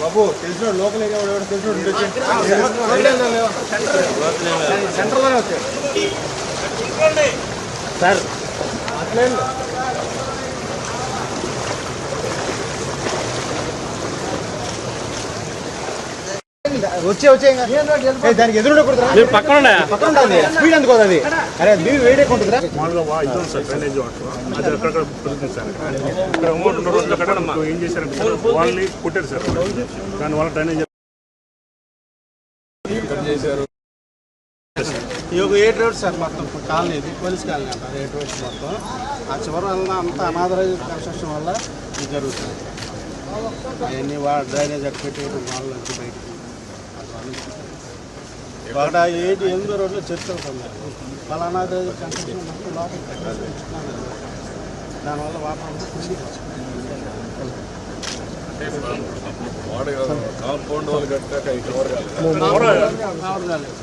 బాబు తెలిసిన local area తెలిసిన సెంటర్లోనే వచ్చాడు సార్ అట్లే వచ్చే దానికి ఎదురు పక్కన స్పీడ్ ఎందుకు అది అరే బీవీ వేడే ఉంటుందిరా మామూలుగా ఇది ఉంది సార్ డ్రైనేజ్ వాటర్ అది అక్కడక్కడ పెరుగుతుంది సార్ ఇక్కడ అమౌంట్ ఉన్న రోజులు అక్కడ ఏం చేశారంటే సార్ వాళ్ళని కొట్టారు సార్ దానివల్ల డ్రైనేజ్ చేశారు. ఈ ఒక 8 రోడ్స్ సార్ మొత్తం కాలనీ ఇది పోలీస్ కాలనీ అంటారు 8 రోడ్స్ మొత్తం ఆ చివరి వల్ల అంత అనాథరైజ్ కన్స్ట్రక్షన్ వల్ల ఇది జరుగుతుంది. అవన్నీ డ్రైనేజ్ అటు పెట్టేయడం వాళ్ళ నుంచి బయటకు అక్కడ 8 రోడ్లు చర్చలు పొందారు వాళ్ళ అనాథరైజ్ కన్స్ట్రక్షన్ మొత్తం లోపల దానివల్ల వాతావరణం కాంపౌండ్ వాళ్ళు కట్టాక కవర్ కాలేదు.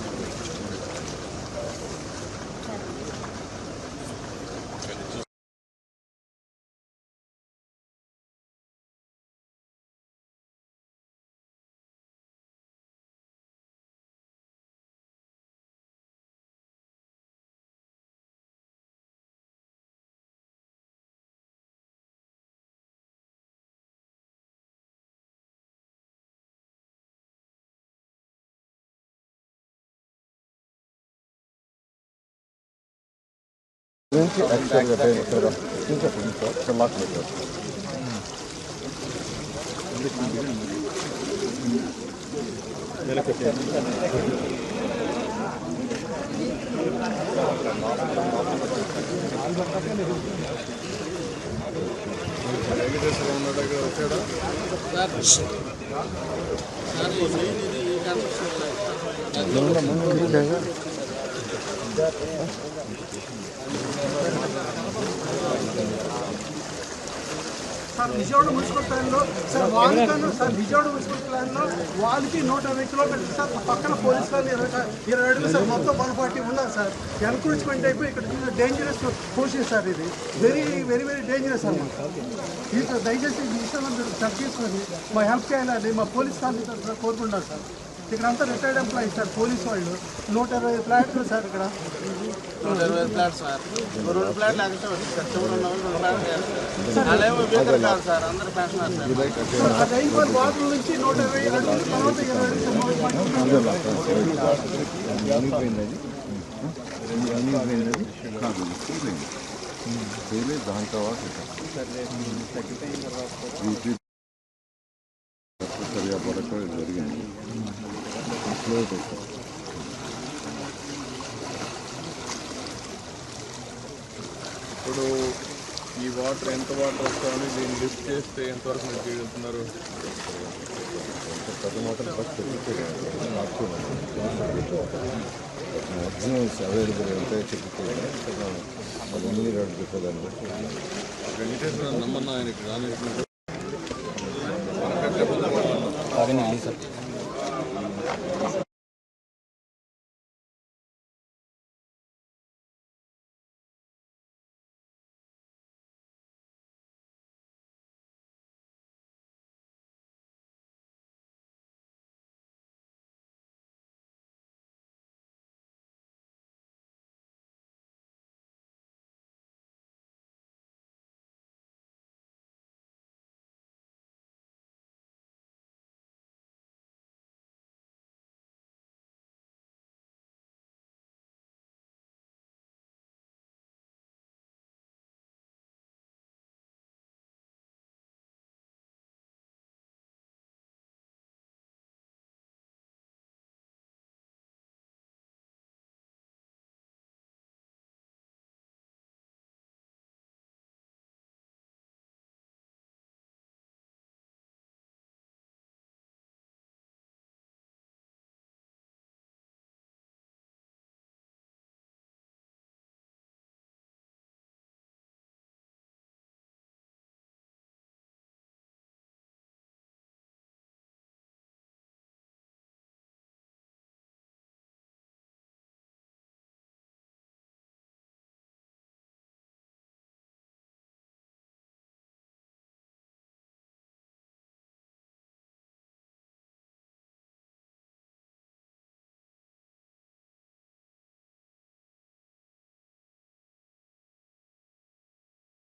సార్ విజయవాడ మున్సిపల్ ప్లాన్లో సార్ వాళ్ళకన్నా సార్ విజయవాడ మున్సిపల్ ప్లాన్లో వాళ్ళకి 120 కిలోమీటర్లు సార్ పక్కన పోలీస్ వాళ్ళు 20 అడుగులు సార్ మొత్తం 140 ఉన్నారు సార్. ఎన్క్రోచ్మెంట్ అయిపోయి ఇక్కడ డేంజరస్ పోషన్ సార్ ఇది వెరీ వెరీ వెరీ డేంజరస్ అన్నమాట. ఇది దయచేసి ఈ విషయంలో మీరు సార్ తీసుకొని మా హెల్ప్ చేయాలని మా పోలీస్ కాలనీ కోరుకుంటున్నారు సార్. ఇక్కడ అంతా రిటైర్డ్ ఎంప్లాయీస్ సార్ పోలీస్ వాళ్ళు 120 ఫ్లాట్లు సార్ ఇక్కడ 120 ఫ్లాట్ సార్ 2 ఫ్లాట్లు ఎక్స్ట్రా వచ్చింది సార్ చివరి ఉన్న వాళ్ళు 2 ఫ్లాట్లు అలాగే వేతలు కాదు సార్ అందరూ పెన్షనర్ సార్ రైన్ఫాల్ వాటర్ నుంచి 120 అడుగుల తర్వాత 20 దాని తర్వాత సరిగా పడక జరిగింది. ఇప్పుడు ఈ వాటర్ ఎంత వాటర్ వస్తామని దీన్ని లిఫ్ట్ చేస్తే ఎంతవరకు మీరు చేయగలుగుతున్నారు? పెద్ద వాటర్ ఫస్ట్ మ్యాక్సిమం అవైలబుల్ ఉంటే చెప్తే నీరు అడుగుతుందని బట్టి వెంకటేశ్వర నమ్మన్న ఆయనకి రాని